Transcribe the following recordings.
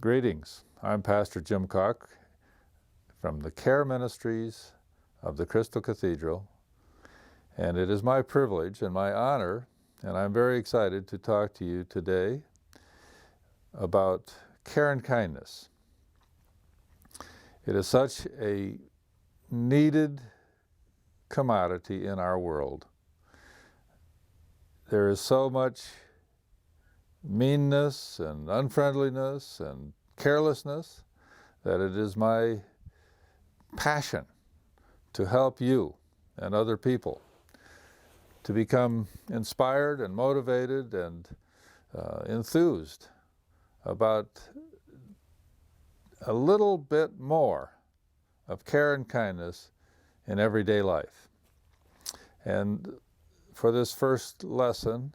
Greetings. I'm Pastor Jim Koch from the Care Ministries of the Crystal Cathedral, and it is my privilege and my honor, and I'm very excited to talk to you today about care and kindness. It is such a needed commodity in our world. There is so much meanness and unfriendliness and carelessness that it is my passion to help you and other people to become inspired and motivated and enthused about a little bit more of care and kindness in everyday life. And for this first lesson,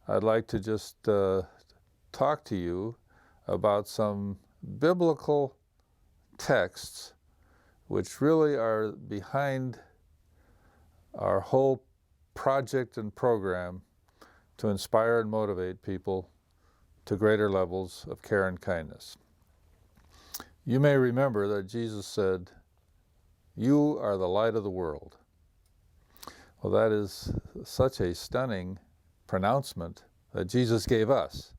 I'd like to just talk to you about some biblical texts which really are behind our whole project and program to inspire and motivate people to greater levels of care and kindness. You may remember that Jesus said, "You are the light of the world." Well, that is such a stunning pronouncement that Jesus gave us,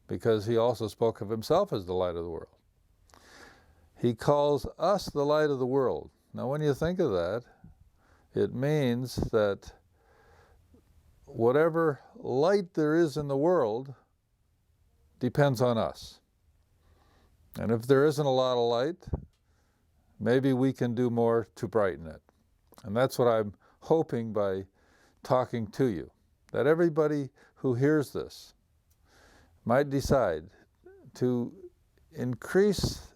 because he also spoke of himself as the light of the world. He calls us the light of the world. Now, when you think of that, it means that whatever light there is in the world depends on us. And if there isn't a lot of light, maybe we can do more to brighten it. And that's what I'm hoping by talking to you, that everybody who hears this might decide to increase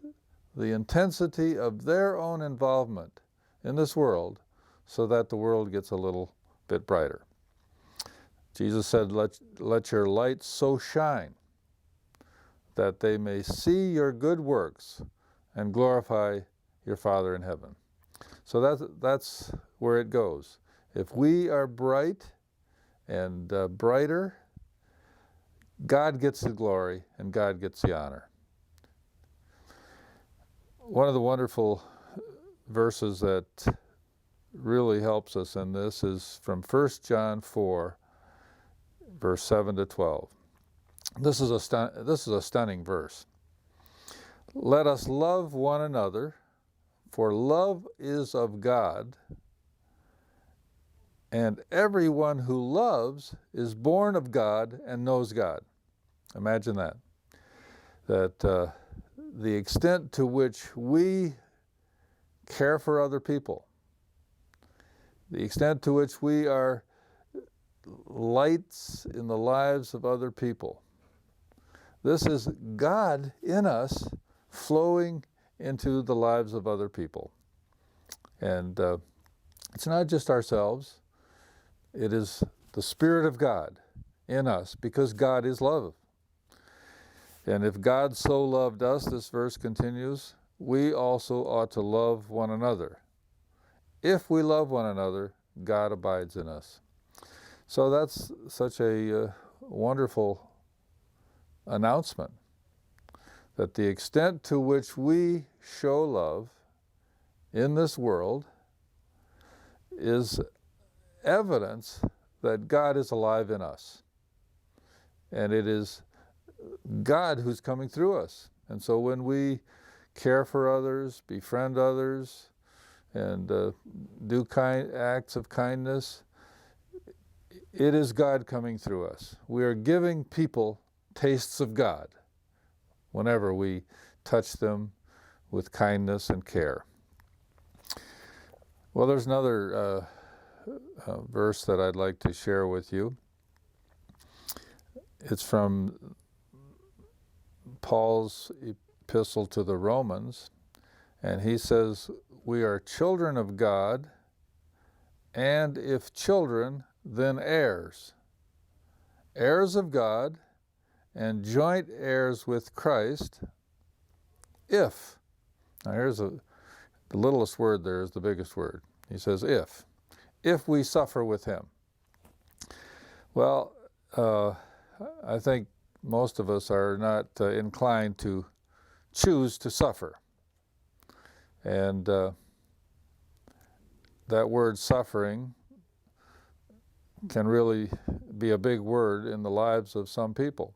the intensity of their own involvement in this world so that the world gets a little bit brighter. Jesus said, let your light so shine that they may see your good works and glorify your Father in heaven. So that's where it goes. If we are bright and brighter, God gets the glory and God gets the honor. One of the wonderful verses that really helps us in this is from 1 John 4, verse 7 to 12. This is a stunning verse. Let us love one another, for love is of God, and everyone who loves is born of God and knows God. Imagine that. That the extent to which we care for other people, the extent to which we are lights in the lives of other people, this is God in us flowing into the lives of other people. And it's not just ourselves. It is the Spirit of God in us, because God is love. And if God so loved us, this verse continues, we also ought to love one another. If we love one another, God abides in us. So that's such a wonderful announcement, that the extent to which we show love in this world is evidence that God is alive in us. And it is God who's coming through us. And so when we care for others, befriend others, and do acts of kindness, it is God coming through us. We are giving people tastes of God whenever we touch them with kindness and care. Well, there's another verse that I'd like to share with you. It's from Paul's epistle to the Romans, and he says, we are children of God, and if children, then heirs, heirs of God, and joint heirs with Christ, if. Now here's the littlest word there is the biggest word. He says, if we suffer with him. Well, I think most of us are not inclined to choose to suffer. And that word suffering can really be a big word in the lives of some people.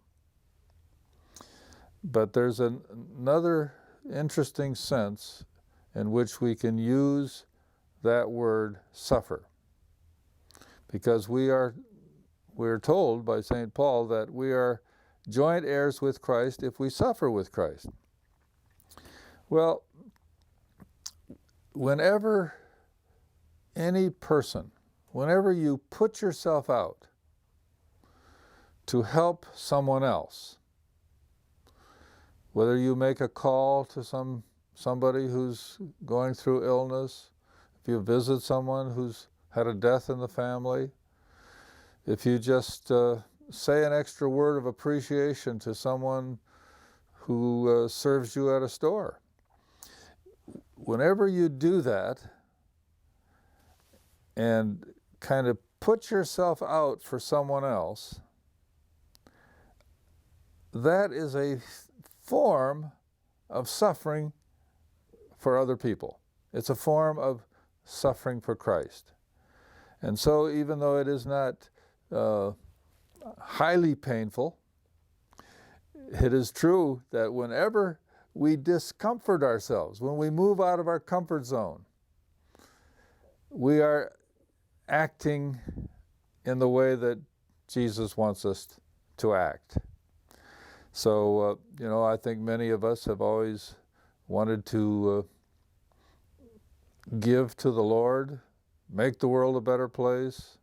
But there's another interesting sense in which we can use that word suffer. Because we're told by St. Paul that we are joint heirs with Christ if we suffer with Christ. Well, whenever any person, whenever you put yourself out to help someone else, whether you make a call to somebody who's going through illness, if you visit someone who's had a death in the family, if you just say an extra word of appreciation to someone who serves you at a store, whenever you do that and kind of put yourself out for someone else, that is a form of suffering for other people. It's a form of suffering for Christ. And so even though it is not highly painful, it is true that whenever we discomfort ourselves, when we move out of our comfort zone, we are acting in the way that Jesus wants us to act. So, I think many of us have always wanted to give to the Lord, make the world a better place,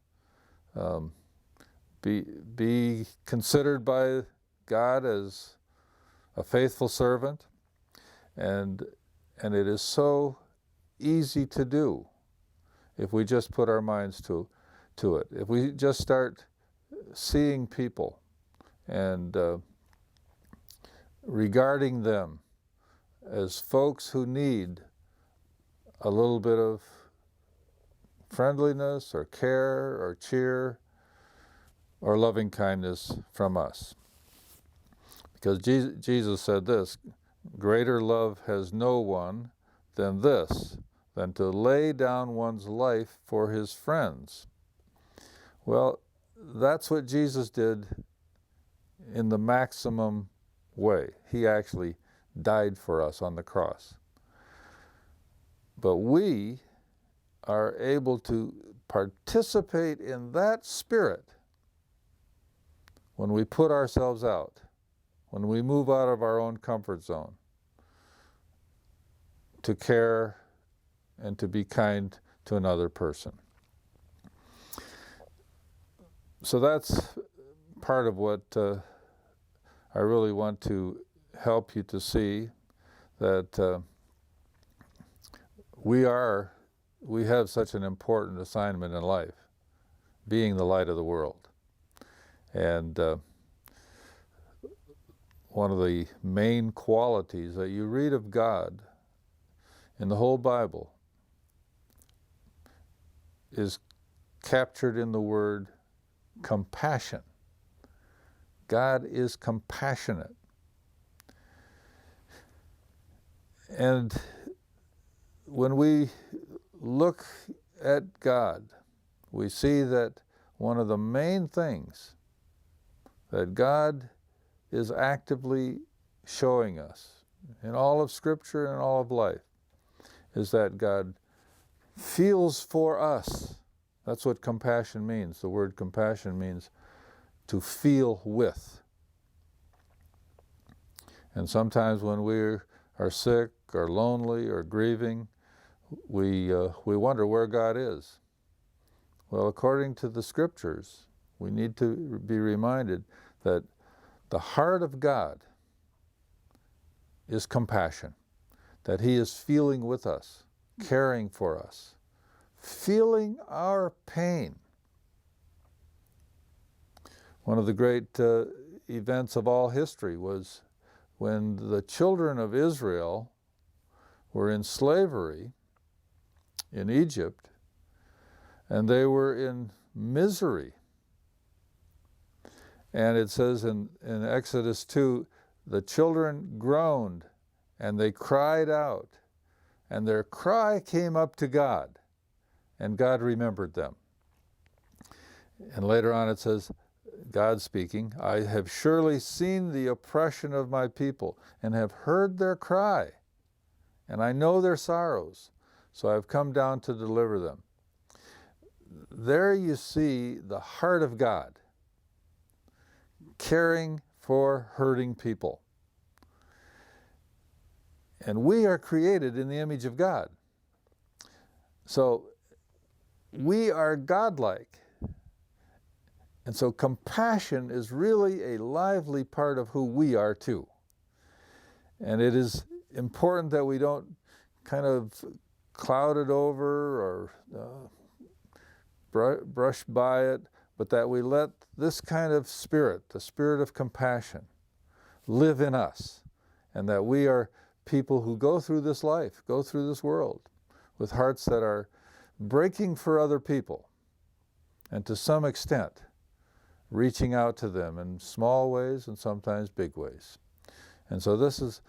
be considered by God as a faithful servant, and it is so easy to do if we just put our minds to it. If we just start seeing people and regarding them as folks who need a little bit of friendliness or care or cheer or loving kindness from us. Because Jesus said this, greater love has no one than this, than to lay down one's life for his friends. Well, that's what Jesus did in the maximum way. He actually died for us on the cross. But we are able to participate in that spirit when we put ourselves out, when we move out of our own comfort zone, to care and to be kind to another person. So that's part of what I really want to help you to see, that we have such an important assignment in life, being the light of the world. And one of the main qualities that you read of God in the whole Bible is captured in the word compassion. God is compassionate. And when we look at God, we see that one of the main things that God is actively showing us in all of Scripture and all of life is that God feels for us. That's what compassion means. The word compassion means to feel with. And sometimes when we are sick or lonely or grieving, we wonder where God is. Well, according to the Scriptures, we need to be reminded that the heart of God is compassion, that He is feeling with us, caring for us, feeling our pain. One of the great events of all history was when the children of Israel were in slavery in Egypt, and they were in misery. And it says in Exodus 2, the children groaned and they cried out, and their cry came up to God, and God remembered them. And later on it says, God speaking, I have surely seen the oppression of my people, and have heard their cry, and I know their sorrows, so I've come down to deliver them. There you see the heart of God, caring for hurting people. And we are created in the image of God. So we are godlike. And so compassion is really a lively part of who we are too. And it is important that we don't kind of cloud it over or brush by it, but that we let this kind of spirit, the spirit of compassion, live in us, and that we are people who go through this life, go through this world, with hearts that are breaking for other people, and to some extent, reaching out to them in small ways and sometimes big ways. And so this is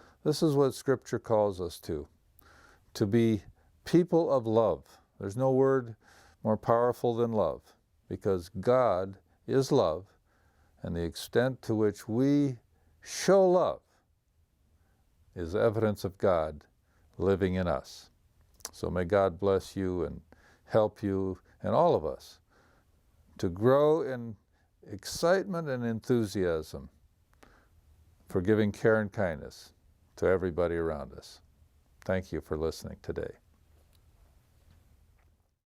what Scripture calls us to be people of love. There's no word more powerful than love, because God is love, and the extent to which we show love is evidence of God living in us. So may God bless you and help you and all of us to grow in excitement and enthusiasm for giving care and kindness to everybody around us. Thank you for listening today.